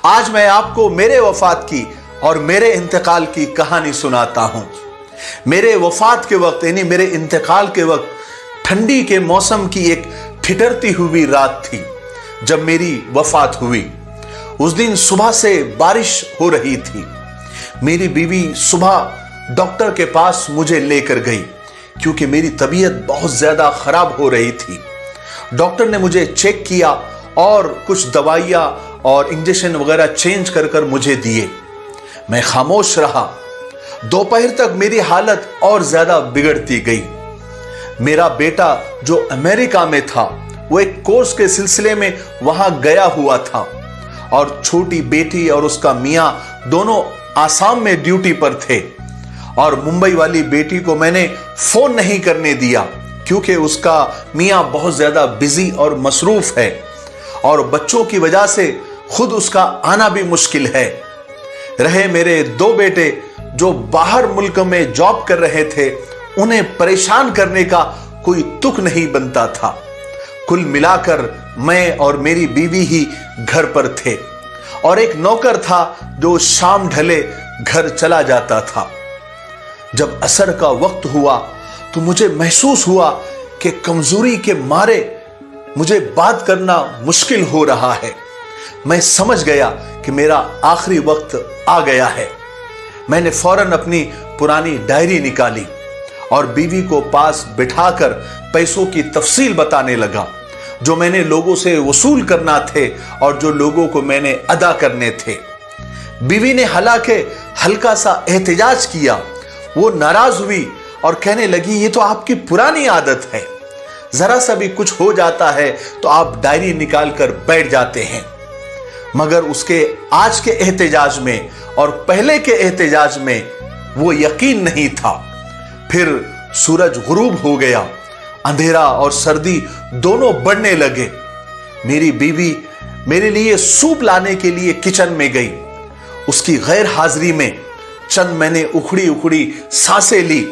आज मैं आपको मेरे वफात की और मेरे इंतकाल की कहानी सुनाता हूं। मेरे वफात के वक्त यानी मेरे इंतकाल के वक्त ठंडी के मौसम की एक ठिठुरती हुई रात थी जब मेरी वफात हुई। उस दिन सुबह से बारिश हो रही थी। मेरी बीवी सुबह डॉक्टर के पास मुझे लेकर गई क्योंकि मेरी तबीयत बहुत ज्यादा खराब हो रही थी। डॉक्टर ने मुझे चेक किया और कुछ दवाइयां और इंजेक्शन वगैरह चेंज कर कर मुझे दिए। मैं खामोश रहा। दोपहर तक मेरी हालत और ज्यादा बिगड़ती गई। मेरा बेटा जो अमेरिका में था वो एक कोर्स के सिलसिले में वहां गया हुआ था और छोटी बेटी और उसका मियां दोनों आसाम में ड्यूटी पर थे। और मुंबई वाली बेटी को मैंने फोन नहीं करने दिया क्योंकि उसका मियां बहुत ज्यादा बिजी और मसरूफ है और बच्चों की वजह से खुद उसका आना भी मुश्किल है। रहे मेरे दो बेटे जो बाहर मुल्क में जॉब कर रहे थे, उन्हें परेशान करने का कोई तुक नहीं बनता था। कुल मिलाकर मैं और मेरी बीवी ही घर पर थे और एक नौकर था जो शाम ढले घर चला जाता था। जब असर का वक्त हुआ तो मुझे महसूस हुआ कि कमजोरी के मारे मुझे बात करना मुश्किल हो रहा है। मैं समझ गया कि मेरा आखिरी वक्त आ गया है। मैंने फौरन अपनी पुरानी डायरी निकाली और बीवी को पास बिठाकर पैसों की तफसील बताने लगा जो मैंने लोगों से वसूल करना थे और जो लोगों को मैंने अदा करने थे। बीवी ने हालांकि हल्का सा एहतजाज किया। वो नाराज हुई और कहने लगी, ये तो आपकी पुरानी आदत है, जरा सा भी कुछ हो जाता है तो आप डायरी निकाल कर बैठ जाते हैं। मगर उसके आज के एहतजाज में और पहले के एहतजाज में वो यकीन नहीं था। फिर सूरज गुरूब हो गया। अंधेरा और सर्दी दोनों बढ़ने लगे। मेरी बीवी मेरे लिए सूप लाने के लिए किचन में गई। उसकी गैर हाजिरी में चंद मैंने उखड़ी उखड़ी सांसें ली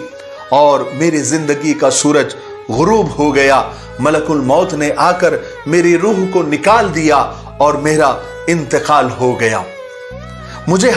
और मेरी जिंदगी का सूरज गुरूब हो गया। मलकुल मौत ने आकर मेरी रूह को निकाल दिया और मेरा इंतकाल हो गया। मुझे